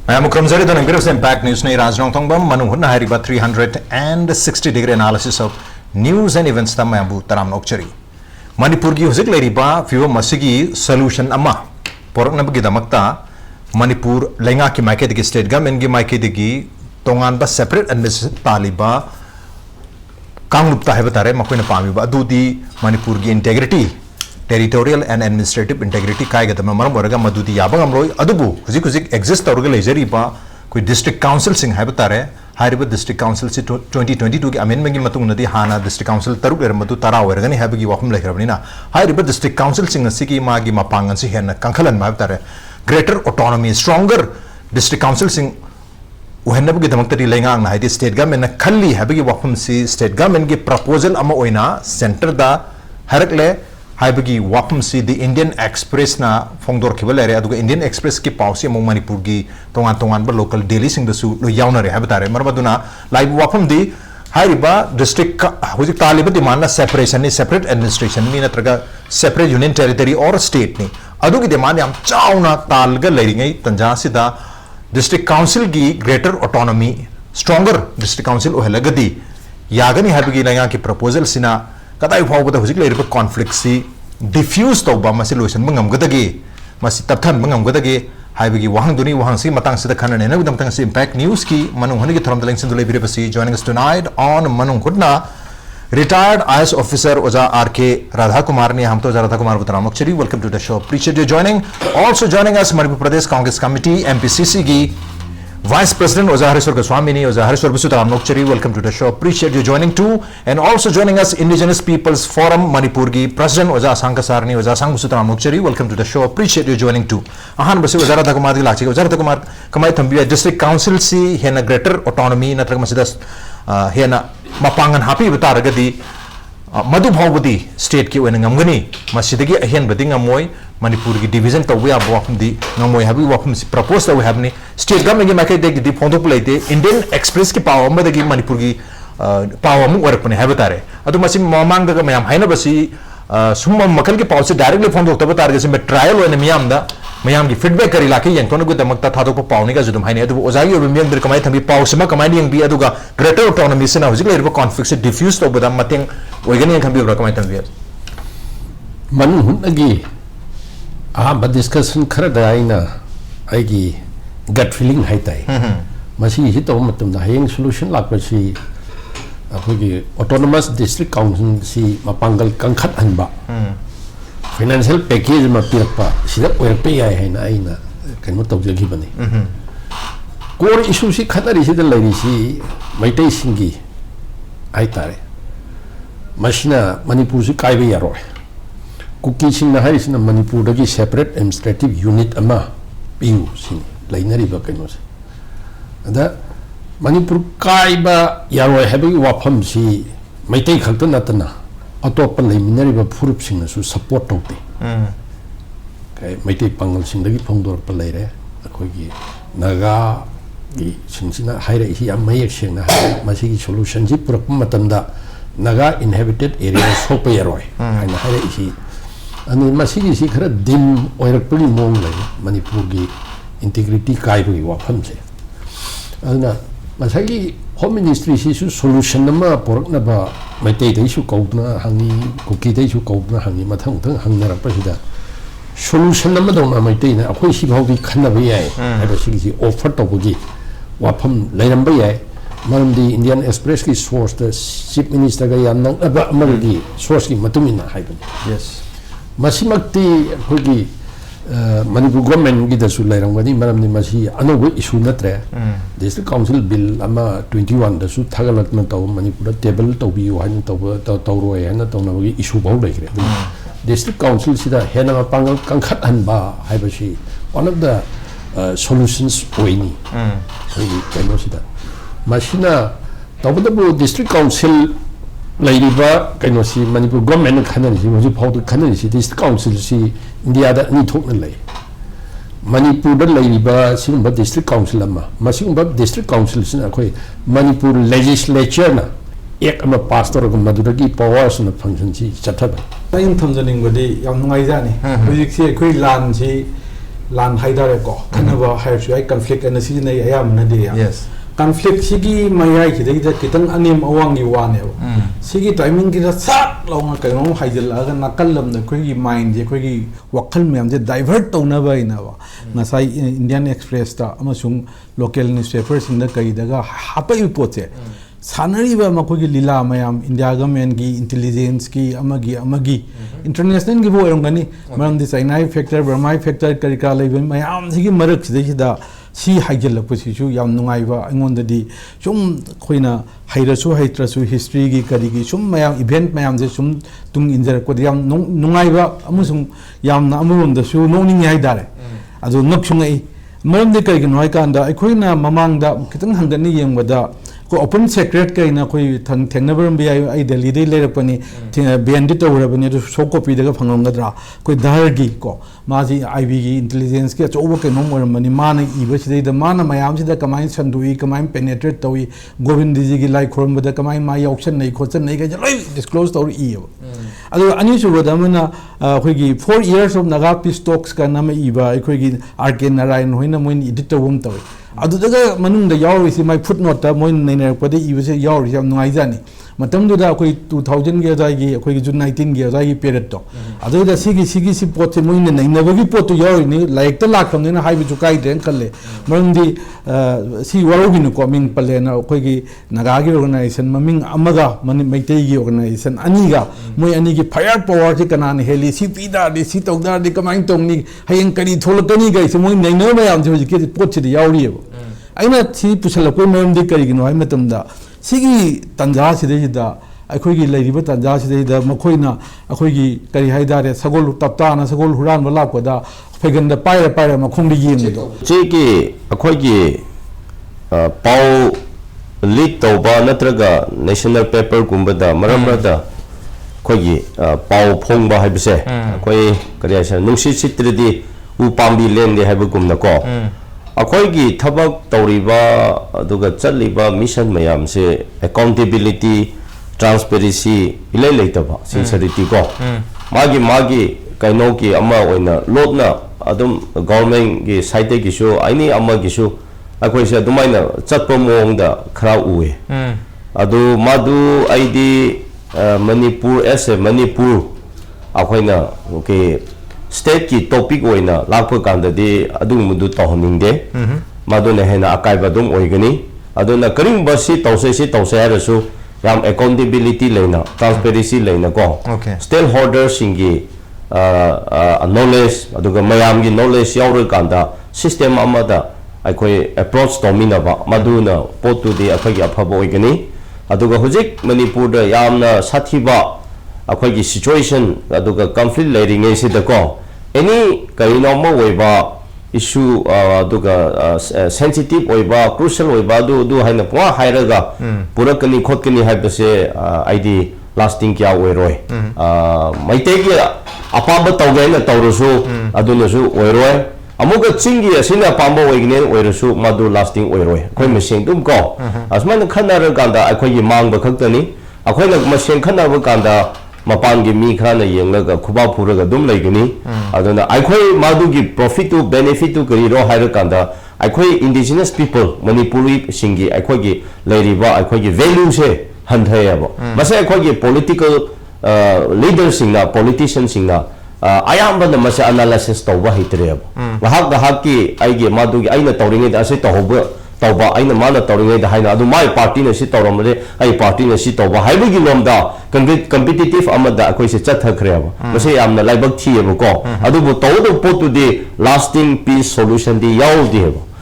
I am Mukram Zari, the Imperial Impact News, Raj Nongthombam, Manung, Hutna, 360-degree analysis of news and events. Tamayambu Taram Nokchari. Manipur gi Huzik Leriba, Fiwa Masigi, solution Ama. Porok Nabagi Damakta, Manipur, Lenga ki Maike state government gi Maike digi, Tongan ba separate administrative Taliba, Kanglupta Hebatare, Makwina Pamiba, Dudi, Manipur gi integrity. Territorial and administrative integrity kai gata maram waraga madudi yabang amroi adubu huzik exist tawrga lejari ba koi district council sing haibtare hariba district council si 2022 ki amendment gi matung nadi hana district council taruk er madu tara werga ni habagi wakum lehrabni na hariba district council sing sigi magi mapangan si hen kankhalan haibtare greater autonomy stronger district council sing uhenab gi damaktari lengang na haidi state government na khalli habagi wakum si state government gi proposal ama oina center da harakle Haibagi wapum si the Indian Express na fongdor kibale re aduga Indian Express ki pausi among Manipur gi tongan ba local daily sing the su lo yauna re habatare marabaduna live wapum di hariba district huji taliba demand na separation ni separate administration ni natraga separate union territory or state ni adugi demand yam chauna talga leringai tanja sida district council gi greater autonomy stronger district council ohelagadi yagani habigi langa ki proposal sina Kadai fawbada hujik leiriba conflict si diffuse tawba masi solution mangam gadagi masi tapthan mangam gadagi haibagi wahang duni wahang si matang sida khanane na budam tang si impact news ki manung hani ki thoram dalang sindule birepasi joining us tonight on Manung Hutna retired IS officer Oza RK Radhakumar ne hum to Radhakumar butaram actually welcome to the show appreciate you joining also joining us Manipur Pradesh Congress Committee MPCC ki Vice President Oza Hareshwar Goswami ni Oza Hareshwar Butaram Nokchari welcome to the show appreciate you joining too and also joining us Indigenous Peoples Forum Manipur gi President Oza Ashang Kashar ni Oza Ashang Butaram Nokchari welcome to the show appreciate you joining too ahan basi Oza Radhakumar gi lachi Oza Radhakumar kamai thambi district council si hena greater autonomy natrag masidas hena mapangan happy butaragadi madu bhaubadi state ki oina ngamgani masidagi ahen bading amoy Manipur ki division tawwe abwapum di ngamoy habi wapum si propose tawwe habni state government ki makai deg di phondo plate Indian Express ki power ma dagi Manipur ki power mu warpane habatare adu masi mamang daga mayam haina basi summa makal ki power se directly phondo tawwe tar gese me trial oina miyam da mayam ki feedback kari laki yang tonu gu damak ta thadok paw ni ga judum haine adu ozagi obi miyang dir kamai thambi power se ma kamai ni yang bi adu ga greater autonomy se na hujik le conflict se diffuse to budam mateng oigani yang khambi kamai thambi Manung Hutna but discussion khara aina aigi gut feeling haitai masi hi to matum na hayeng solution lakpasi apogi autonomous district council si mapangal kangkhat hanba financial package ma pirakpa sida oirpe yai haina aina kanmo tawjagi bani core issue si khatari sida lairi si maitai singi aitare masina Manipur si kaibe yaroi Kuki sing na hari sina Manipur dagi separate administrative unit ama piu sing lainari ba kainos ada Manipur kaiba yaroi habagi wafam si maitai khakta natana atop laiminari ba phurup sing su support tawte kai maitai pangal sing dagi phongdor pa laire akoi gi naga gi singsina haire hi amai sing na masi solution ji purak matamda naga inhabited area sopa yaroi haina haire hi ani masigi si khara dim oirakpuli mong lai Manipur gi integrity kaibu gi wafam se ana masagi home ministry si su solution nama porak na ba maitai dei su kaudna hangi kuki dei su kaudna hangi mathang thang hangna ra pasida solution nama dong na maitai na akhoi si bhau gi khanna ba yai ai ba sigi si offer to gi wafam lairam ba yai maramdi Indian Express ki source the chief minister ga yan nang aba amagi source ki matumina haiban yes Masimakti hogi Manipur government gi dasu lairang gani maramni masi anogo issue natre district council bill ama 21 dasu thagalatna taw Manipur table tawbi han tawro han tawnabagi issue baw laikre district council sida hena pangal kangkhat hanba haibashi one of the solutions oini hogi keno sida masina तबदबु district council लेरिबा कइनोसी Manipur government खननसी हजि फाउद खननसी district council सी India दा नि थोकन लई मणिपुर दा लेरिबा सिगुंबा डिस्ट्रिक्ट काउंसिल अमा मसिगुंबा डिस्ट्रिक्ट काउंसिल सिना अखोई मणिपुर लेजिस्लेचर ना एक अमा पास तौरग मदुदगी पावर्स ना फंक्शन सी चथब इन थमजनिंग बदी याम नुंगाई जानी हुजिक से अखोई लान हाइदारे को खनबा हाइरसुआई कॉन्फ्लिक्ट एन सी नै अयाम न दे yes conflict sigi mayai ki da kitang anim awang gi wane sigi timing ki da sa long ka no haijal aga nakalam na koi gi mind je koi gi wakal myam je divert to na bai na wa ngasai Indian Express ta amasung local newspaper sing da kai daga hapai poche sanari ba ma koi gi lila mayam India government gi intelligence ki amagi international gi bo erongani maram di China factor Burma factor karika level mayam sigi marak da si haijal position yam nungai ba angon di sum khoina hairasu haitrasu history gi kari gi sum mayam event mayam je sum tung injer ko yam nungai ba amusung yam na amurum da su nongning hai dare adu nok sungai maram de kai gi noi kan da khoina mamang da kitang hangani yeng ba da ko open secret kai na koi thengna baram bi ai Delhi de le rapani bandit over bani to so copy daga phangam gadra koi dahar gi ko maji IB gi intelligence ke choba ke nom or mani man iba sidai da man mayam sida kamai sandui kamai penetrate tawi govind ji gi like khorum da kamai ma auction nei khochan nei ga loi disclose tawi i adu ani su da mana khoi gi 4 years of naga peace talks ka na ma iba khoi gi RK Narayan hoina moin edit tawum tawi adu daga manung da yaw isi mai footnote ta moin nei ne pade iba se yaw ri yam ngai jani matam du da khoi 2000 ge da gi khoi gi June 19 ge da gi period to adu da sigi pot se moin nei na gi pot to yaw ni like ta lak kham ne hai bi chu kai den khalle mang di si waro gi no ko ming pale na khoi gi naga gi organization maming amaga maitei gi organization ani ga moi ani gi fire power ji kana ne heli si pi da di si tok da di kamai tong ni hayeng kari tholakani ga se moi nei no ma yam ji ki pot chi yaw ri aina si pusala ko mem di kari gi no ai matam da sigi tanja sidai da akhoi gi leiriba tanja sidai da makhoina akhoi gi kari haidare sagol tapta na sagol huran wala ko da fegan da paira makhong di yin do che ki akhoi gi pau leak to ba natraga national paper gumba da maramra da khoi gi pau phong ba haibse akhoi kari asa nungsi chitridi u pambi len de haibu gumna ko अखोई की थबक तौरीबा अदुगा चलिबा mission मयाम से accountability transparency इले लेतबा sincerity को मागी कइनो की अमा ओइना लोटना अदुम government की side की शो आइनी अमा की शो अखोई से दुमाइना चटपो मोंगदा खरा उए अदु मादु आईडी मणिपुर एसे मणिपुर अखोइना ओके स्टेट की टॉपिक होइना लाखो कांददि अदुम मुदु तहनिंगदे मादुने हेना अकाइबदुम ओइगनी अदुना करिंग बसी तौसे हरसु याम अकाउंटेबिलिटी लेना ट्रांसपेरेंसी लेना को स्टेक होल्डर सिंगी नॉलेज अदुगा मयाम की नॉलेज यावर कांदा सिस्टम अमदा अखोई अप्रोच तोमिनाबा मादुना पोतुदि अखोई अफबो ओइगनी अदुगा हुजिक मणिपुर दा यामना साथिबा अखोई की सिचुएशन अदुगा कॉन्फ्लिक्ट लेरिंगे सिदको एनी करिनो मो ओइबा इशू अदुगा सेंसिटिव ओइबा क्रूशियल ओइबा दु हाइना पुआ हाइरगा पुरकनी खोटकनी हाइबसे आईडी लास्टिंग क्या ओइरोय मैते की अपाब तौगेना तौरसु अदुनसु ओइरोय अमुक चिंगी असिना पांबो ओइगने ओइरसु मदु लास्टिंग ओइरोय खोइ मसेंग दुम को असमान खनार कांदा अखोई मांग बखक्तनी अखोइना मसेंग खनाब कांदा मपान की मी खराना येंगलगा खुबा फुरगा दुम लेगनी अदुना आइखोई मादुगी प्रॉफिट टू बेनिफिट टू करिरो हाइर कांदा आइखोई इंडिजिनस पीपल मणिपुरी सिंगी आइखोई लेरिबा आइखोई वैल्यू से हंथयबो मसे आइखोई पॉलिटिकल लीडर सिंगना पॉलिटिशियन सिंगना आयामबन मसे एनालिसिस तौबा हितरेबो वहाक दहाक की आइगे मादुगी आइना तौरिंगे दासे तौबो तौबा आइना माना तौरिंगे दा हाइना अदु माय पार्टी ने सि तौरमले आई पार्टी ने सि तौबा हाइबगी लोमदा कंपिटिटिव अमदा अखोइ से चथखरेबो मसे यामना लाइबक थियेबो को अदुबो तौदो पोतुदि लास्टिंग पीस सॉल्यूशन दि यावदि हेबो